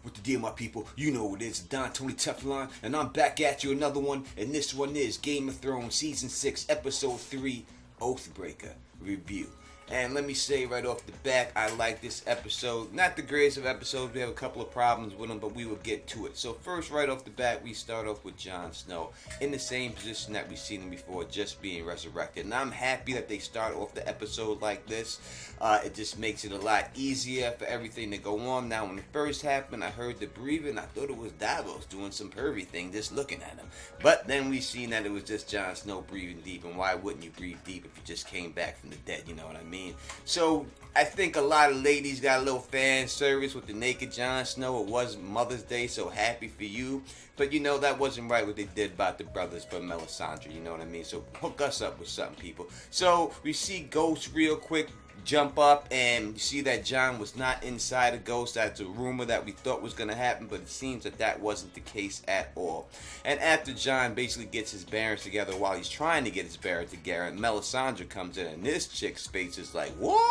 With the deal, my people, you know what it is. Don Tony Teflon, and I'm back at you another one. And this one is Game of Thrones Season 6, Episode 3, Oathbreaker Review. And let me say right off the bat, I like this episode. Not the greatest of episodes. We have a couple of problems with them, but we will get to it. So first, right off the bat, we start off with Jon Snow in the same position that we've seen him before, just being resurrected. And I'm happy that they start off the episode like this. It just makes it a lot easier for everything to go on. Now, when it first happened, I heard the breathing. I thought it was Davos doing some pervy thing, just looking at him. But then we seen that it was just Jon Snow breathing deep. And why wouldn't you breathe deep if you just came back from the dead? You know what I mean? So I think a lot of ladies got a little fan service with the naked Jon Snow. It was Mother's Day, so happy for you. But you know, that wasn't right what they did about the brothers from Melisandre, you know what I mean? So hook us up with something, people. So we see Ghost real quick jump up, and you see that Jon was not inside a ghost. That's a rumor that we thought was going to happen, but it seems that that wasn't the case at all. And after Jon basically gets his bearings together, while he's trying to get his bearings together, Melisandre comes in, and this chick's face is like, what?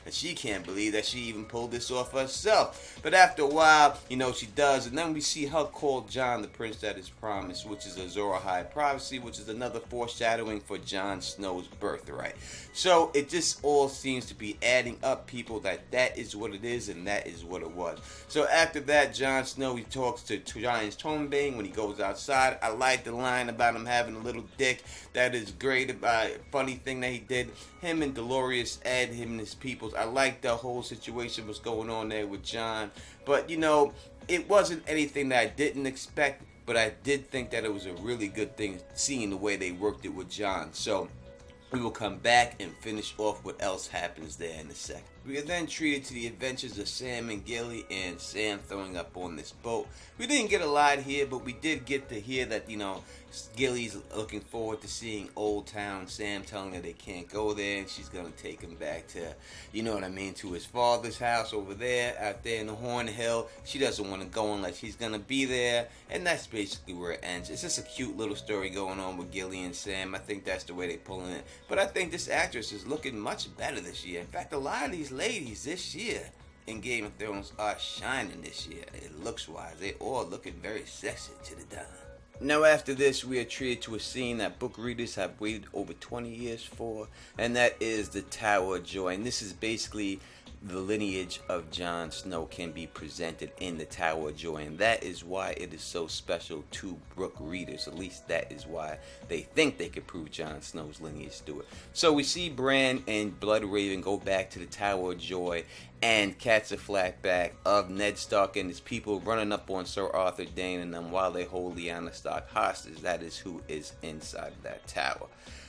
And she can't believe that she even pulled this off herself. But after a while, you know, she does. And then we see her call Jon the prince that is promised, which is Azor Ahai prophecy, which is another foreshadowing for Jon Snow's birthright. So it just all seems to be adding up, people, that is what it is and that is what it was. So after that, Jon Snow, he talks to Giant's Tombane when he goes outside. I like the line about him having a little dick. That is great. Funny thing that he did. Him and Dolores Ed, him and his peoples. I like the whole situation was going on there with Jon. But, you know, it wasn't anything that I didn't expect. But I did think that it was a really good thing seeing the way they worked it with Jon. So we will come back and finish off what else happens there in a second. We are then treated to the adventures of Sam and Gilly, and Sam throwing up on this boat. We didn't get a lot here, but we did get to hear that, you know, Gilly's looking forward to seeing Old Town. Sam telling her they can't go there, and she's going to take him back to, you know what I mean, to his father's house over there, out there in the Horn Hill. She doesn't want to go unless he's going to be there, and that's basically where it ends. It's just a cute little story going on with Gilly and Sam. I think that's the way they're pulling it. But I think this actress is looking much better this year. In fact, a lot of these ladies this year in Game of Thrones are shining this year. It looks wise. They all looking very sexy to the dime. Now after this, we are treated to a scene that book readers have waited over 20 years for, and that is the Tower of Joy. And this is basically the lineage of Jon Snow can be presented in the Tower of Joy, and that is why it is so special to book readers. At least that is why they think they could prove Jon Snow's lineage through it. So we see Bran and Bloodraven go back to the Tower of Joy and catch a flashback of Ned Stark and his people running up on Sir Arthur Dayne and them while they hold Lyanna Stark hostage. That is who is inside of that tower.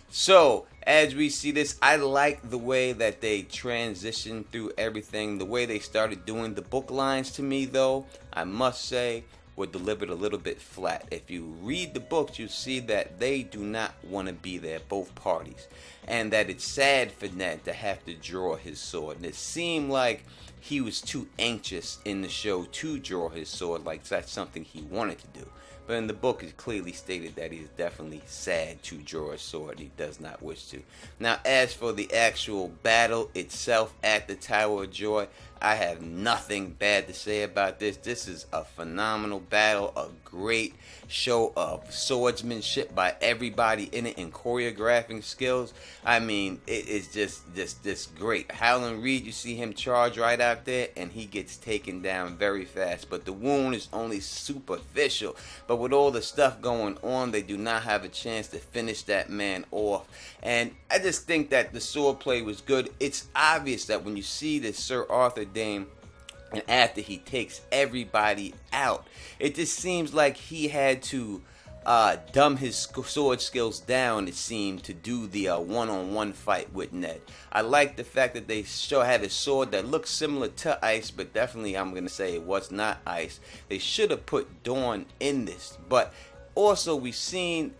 So, as we see this, I like the way that they transitioned through everything. The way they started doing the book lines to me, though, I must say, were delivered a little bit flat. If you read the books, you see that they do not want to be there, both parties. And that it's sad for Ned to have to draw his sword. And it seemed like he was too anxious in the show to draw his sword, like that's something he wanted to do. But in the book, it clearly stated that he is definitely sad to draw a sword. He does not wish to. Now, as for the actual battle itself at the Tower of Joy, I have nothing bad to say about this. This is a phenomenal battle, a great show of swordsmanship by everybody in it and choreographing skills. I mean, it is just great. Howland Reed, you see him charge right out there, and he gets taken down very fast. But the wound is only superficial. But with all the stuff going on, they do not have a chance to finish that man off. And I just think that the sword play was good. It's obvious that when you see this Sir Arthur Dayne, and after he takes everybody out, it just seems like he had to dumb his sword skills down, it seemed, to do the one-on-one fight with Ned. I like the fact that they have a sword that looks similar to ice, but definitely I'm going to say it was not ice. They should have put Dawn in this. But also we've seen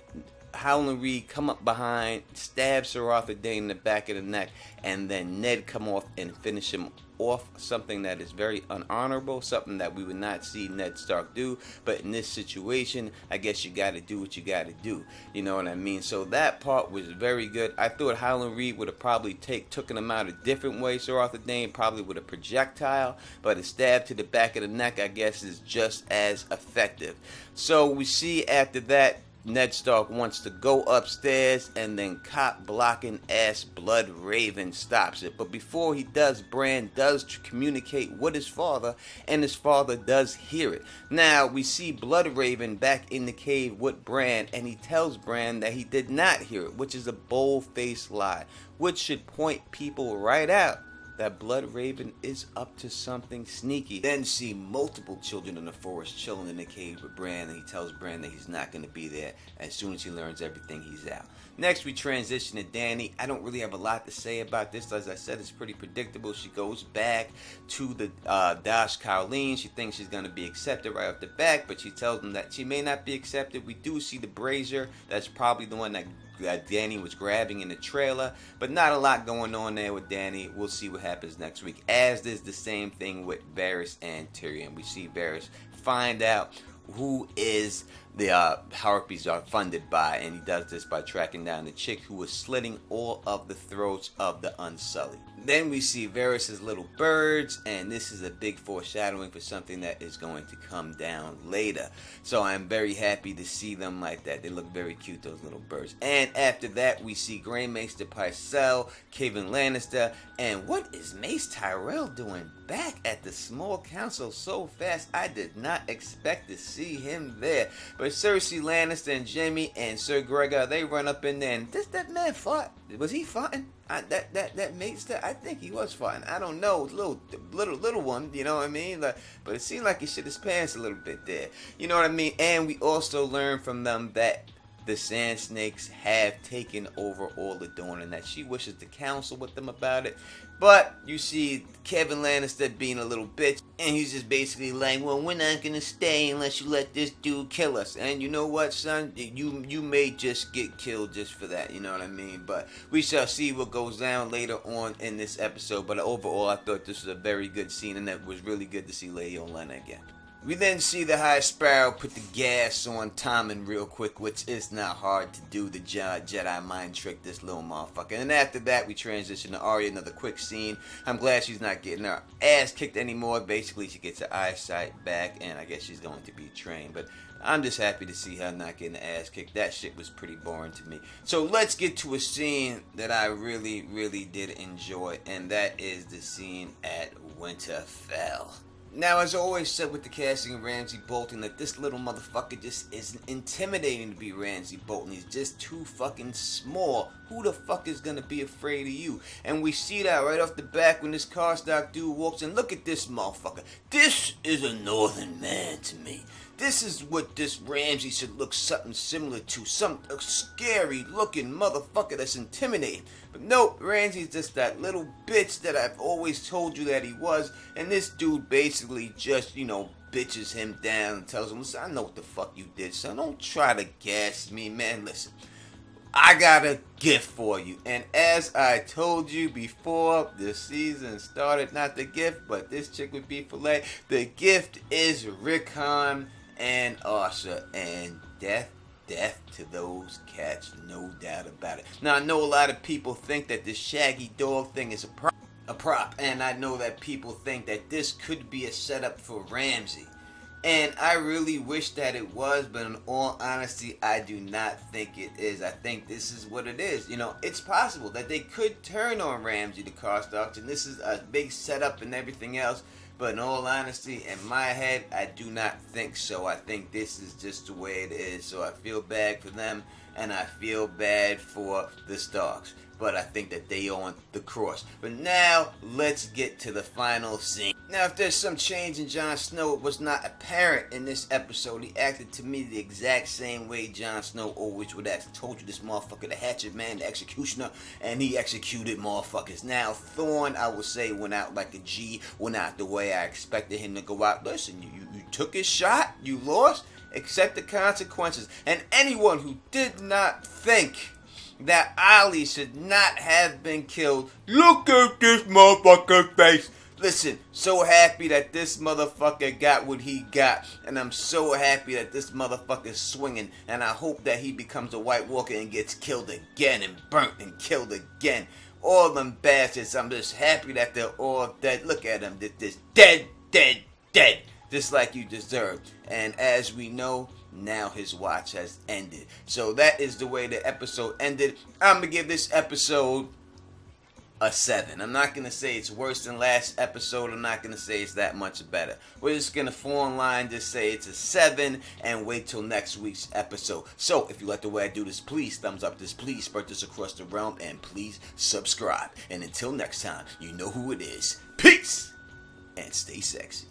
Howland Reed come up behind, stab Sir Arthur Dayne in the back of the neck, and then Ned come off and finish him off, something that is very unhonorable, something that we would not see Ned Stark do. But in this situation, I guess you got to do what you got to do. You know what I mean? So that part was very good. I thought Howland Reed would have probably taken him out a different way. Sir Arthur Dayne probably with a projectile, but a stab to the back of the neck, I guess, is just as effective. So we see after that, Ned Stark wants to go upstairs, and then cop blocking ass Blood Raven stops it. But before he does, Bran does communicate with his father, and his father does hear it. Now we see Blood Raven back in the cave with Bran, and he tells Bran that he did not hear it, which is a bold-faced lie, which should point people right out that Blood Raven is up to something sneaky. Then see multiple children in the forest chilling in the cave with Bran, and he tells Bran that he's not going to be there. As soon as he learns everything, he's out. Next, we transition to Dany. I don't really have a lot to say about this. As I said, it's pretty predictable. She goes back to the Dash Carleen. She thinks she's going to be accepted right off the bat, but she tells them that she may not be accepted. We do see the brazier. That's probably the one that Dany was grabbing in the trailer, but not a lot going on there with Dany. We'll see what happens next week. As is the same thing with Varys and Tyrion. We see Varys find out who is the Harpies are funded by, and he does this by tracking down the chick who was slitting all of the throats of the Unsullied. Then we see Varys' little birds, and this is a big foreshadowing for something that is going to come down later. So I'm very happy to see them like that. They look very cute, those little birds. And after that, we see Grey Maester Pycelle, Kaven Lannister, and what is Mace Tyrell doing back at the small council so fast? I did not expect to see him there. But Cersei Lannister and Jaime and Sir Gregor, they run up in there, and that man fought. Was he fighting? That Maester, I think he was fighting. I don't know, little one, you know what I mean? But it seemed like he shit his pants a little bit there, you know what I mean? And we also learned from them that the Sand Snakes have taken over all the Dorne, and that she wishes to counsel with them about it. But you see Kevin Lannister being a little bitch, and he's just basically like, well, we're not gonna stay unless you let this dude kill us. And you know what, son? You may just get killed just for that, you know what I mean? But we shall see what goes down later on in this episode. But overall, I thought this was a very good scene, and it was really good to see Lady Olenna again. We then see the High Sparrow put the gas on Tommen real quick, which is not hard to do, the Jedi mind trick this little motherfucker. And after that, we transition to Arya, another quick scene. I'm glad she's not getting her ass kicked anymore. Basically, she gets her eyesight back, and I guess she's going to be trained. But I'm just happy to see her not getting her ass kicked. That shit was pretty boring to me. So let's get to a scene that I really, really did enjoy, and that is the scene at Winterfell. Now, as I always said with the casting of Ramsay Bolton, that this little motherfucker just isn't intimidating to be Ramsay Bolton. He's just too fucking small. Who the fuck is gonna be afraid of you? And we see that right off the back when this Karstock dude walks in. Look at this motherfucker. This is a northern man to me. This is what this Ramsay should look something similar to. Some scary looking motherfucker that's intimidating. But nope, Ramsay's just that little bitch that I've always told you that he was. And this dude basically just, bitches him down and tells him, listen, I know what the fuck you did, son. Don't try to gas me, man. Listen, I got a gift for you. And as I told you before the season started, not the gift, but this chick would be filet. The gift is Rickon and Arsha, and death to those cats, no doubt about it. Now, I know a lot of people think that this shaggy dog thing is a prop, and I know that people think that this could be a setup for Ramsay. And I really wish that it was, but in all honesty, I do not think it is. I think this is what it is. It's possible that they could turn on Ramsay the Karstock, and this is a big setup and everything else. But in all honesty, in my head, I do not think so. I think this is just the way it is. So I feel bad for them, and I feel bad for the Starks. But I think that they own the cross. But now, let's get to the final scene. Now, if there's some change in Jon Snow, it was not apparent in this episode. He acted to me the exact same way Jon Snow always would act. I told you this motherfucker, the hatchet man, the executioner, and he executed motherfuckers. Now, Thorne, I would say, went out like a G, went out the way I expected him to go out. Listen, you took his shot, you lost, accept the consequences. And anyone who did not think that Ali should not have been killed, look at this motherfucker's face. Listen, so happy that this motherfucker got what he got, and I'm so happy that this motherfucker's swinging, and I hope that he becomes a White Walker and gets killed again and burnt and killed again. All them bastards, I'm just happy that they're all dead. Look at them, they're just dead, dead, dead, just like you deserve. And as we know, now his watch has ended. So that is the way the episode ended. I'm gonna give this episode a 7. I'm not going to say it's worse than last episode. I'm not going to say it's that much better. We're just going to fall in line, just say it's a 7 and wait till next week's episode. So if you like the way I do this, please thumbs up this, please spread this across the realm, and please subscribe. And until next time, you know who it is. Peace and stay sexy.